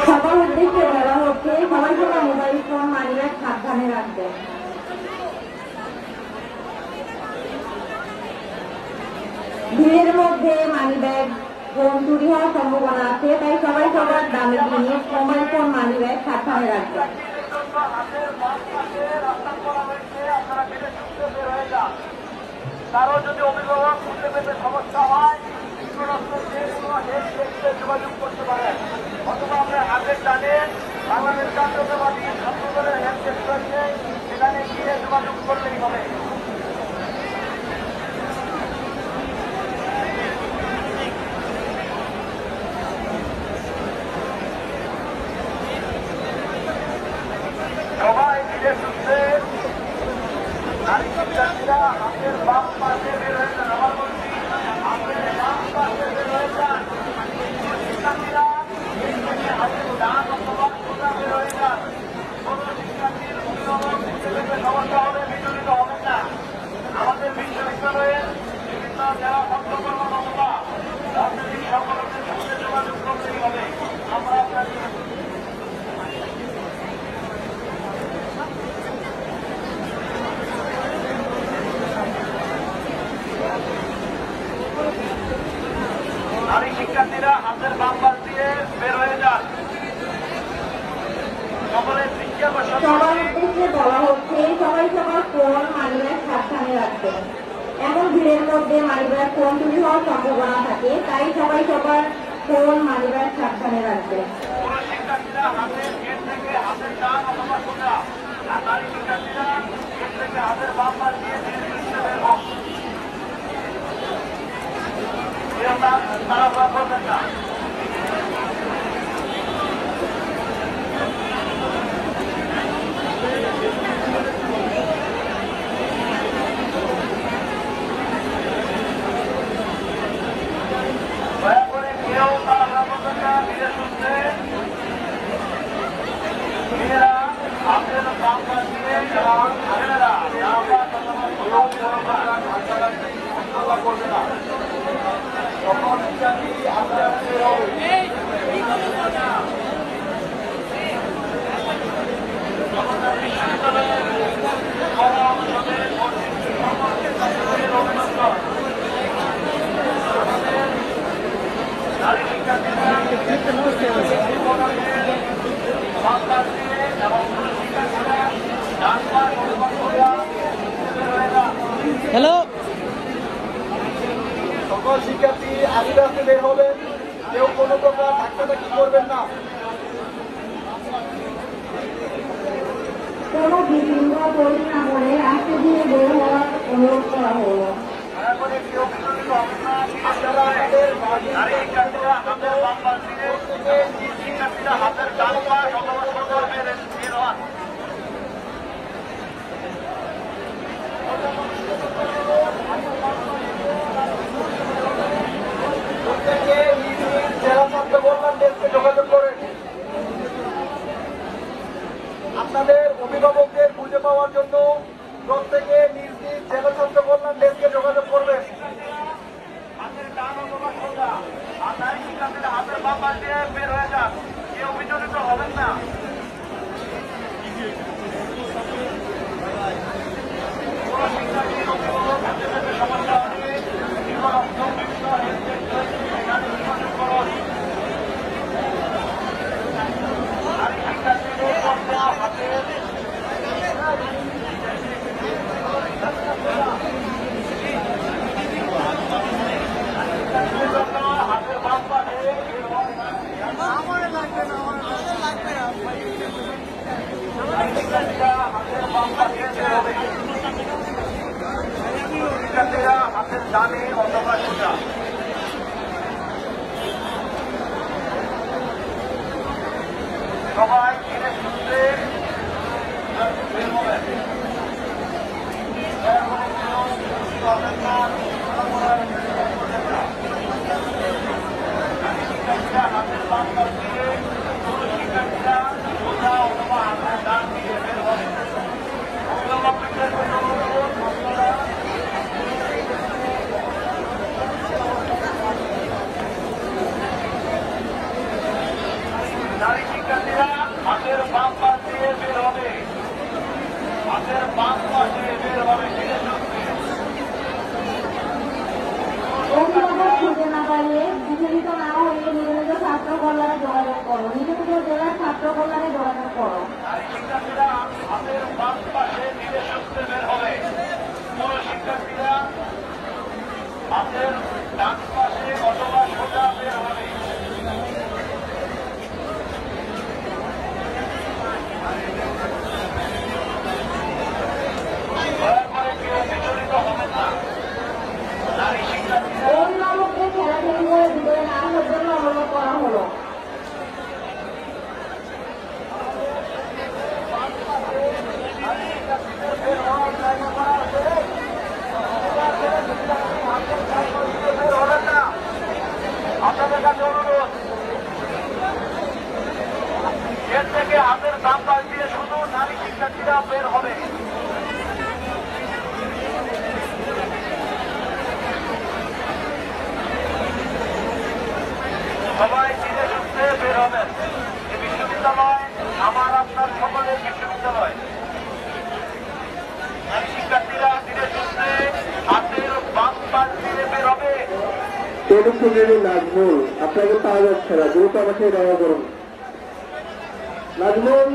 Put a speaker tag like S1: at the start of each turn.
S1: সবার উদ্দেশ্যে বলা হচ্ছে সবাই সবার মোবাইল ফোন মানিব্যাগ সাবধানে রাখবেন। ভিড়ের মধ্যে মানিব্যাগ ফোন চুরি হওয়ার সম্ভাবনা আছে, তাই সবাই সবার দামি জিনিস মোবাইল ফোন মানিব্যাগ সাবধানে রাখবেন।
S2: কারো যদি অভিভাবক খুঁজে পেতে সমস্যা হয় যোগাযোগ করতে পারেন, অথবা আপনার হাতের টানেন বাংলাদেশ জাতীয়তাবাদী ছাত্র দলের হেল্প ডেস্ক রয়েছে, সেখানে গিয়ে যোগাযোগ করলেই হবে। সবাই ধীরে সুস্থে নারী শিক্ষার্থীরা হাতের বাম পাশে বের হয়ে যান। আমার বলছি হাতের বাম পাশে বের হয়ে যান। শিক্ষার্থীরা হাতের ডান অথবা সোজা বের হয়ে যান। কোন শিক্ষার্থীর অভিভাবক বুঝতে পেতে সমস্যা হলে বিচলিত হবেন না। আমাদের বিশ্ববিদ্যালয়ের বিভিন্ন জেলা ছাত্র কর্মকর্তা রাজনৈতিক সংগঠনের সঙ্গে যোগাযোগ করতেই হবে। আমরা আপনাদের নারী শিক্ষার্থীরা হাতের বাম পাশ দিয়ে বের হয়ে যান। সকলের শিক্ষা
S1: সবার উদ্দেশ্যে বলা হচ্ছে সবাই সবার ফোন মানিব্যাগ সাবধানে রাখবেন। এমন ভিড়ের মধ্যে মানিব্যাগ ফোন চুরি হওয়ার সম্ভাবনা থাকে, তাই সবাই সবার ফোন মানিব্যাগ সাবধানে রাখবেন।
S2: কোন শিক্ষার্থীরা হাতের গেট থেকে হাতের ডান অথবা সোজা, আর নারী শিক্ষার্থীরা গেট থেকে হাতের বাম পাশ দিয়ে ধীরে ধীরে বের হন। তারা করবেন না। দয়া করে কেউ তারা করবেন না। ধীরে সুস্থে মেয়েরা হাতের বাম পাশ দিয়ে ছেলেরা করবে না। সকল শিক্ষার্থী আস্তে আস্তে নারী শিক্ষার্থীরা এবং শিক্ষার্থীরা ডান পাশ অনুমান করিয়া
S3: হ্যালো
S2: সকল শিক্ষার্থী আস্তে আস্তে বের হবেন। কেউ কোনো প্রকার ধাক্কাধাক্কি করবেন না।
S1: কোনো বিঘ্ন তৈরি না করে আস্তে ধীরে বের হওয়ার অনুরোধ করা হলো।
S2: দয়া করে কেউ বিচলিত হবেন না। নারী শিক্ষার্থীরা হাতের বাম পাশ দিয়ে, শিক্ষার্থীরা হাতের ডান পাশ অথবা সোজা বের হন। জেলা ছাত্র কল্যাণ ডেস্কে যোগাযোগ করেন। আপনাদের অভিভাবকদের খুঁজে পাওয়ার জন্য প্রত্যেকে নিজ নিজ জেলা ছাত্র কল্যাণ ডেস্কে যোগাযোগ করবেন। হাতের ডান অথবা সোজা, আর নারী শিক্ষার্থীরা হাতের বাম পাশ দিয়ে বের হয়ে যান। কেউ বিচলিত হবেন না। কোন শিক্ষার্থীর অভিভাবক হাতে পেতে সমস্যা হলে বিভিন্ন এখানে যোগাযোগ করুন। নারী শিক্ষার্থীদের হাতের হাতের বাম পাশে শিক্ষার্থীরা হাতের বাম পাশে হবে। শিক্ষার্থীরা হাতের ডানে অথবা সোজা। সবাই ধীরে সুস্থে বের হবেন। শিক্ষার্থীরা হাতের বাম পাশ দিয়ে, শিক্ষার্থীরা সোজা অথবা হাতের ডান দিয়ে বের হবেন। অভিভাবকদের জন্য অনুরোধ, আপনারা
S1: কল্যাণে যোগাযোগ করো। নিজ জেলার ছাত্র কল্যাণে যোগাযোগ করো।
S2: নারী শিক্ষার্থীরা হাতের বাম পাশে ধীরে সুস্থে বের হবে। পুরো শিক্ষার্থীরা হাতের ডান পাশে অথবা সোজা বের হবে। দয়া করে কেউ বিচলিত হবেন না। নারী শিক্ষার্থীরা
S1: অভিভাবককে ঠেলাঠেলি করে ভিতরে না আসার জন্য অনুরোধ করা হলো।
S2: বের হওয়ার জায়গা করা আছে। বের হবেন না। আপনাদের কাছে অনুরোধ, এর থেকে হাতের দাম পাশ দিয়ে শুধু নারী শিক্ষার্থীরা বের হবে। সবাই ধীরে সুস্থে বের হবেন। এই বিশ্ববিদ্যালয় আমার আপনার সকলের বিশ্ববিদ্যালয়। নারী শিক্ষার্থীরা ধীরে সুস্থে হাতের বাম পাশ দিয়ে বের হবে।
S3: নাজমুল আপনাকে পাওয়া যাচ্ছে না, দ্রুত আমাকে দয়া করুন। নাজমুল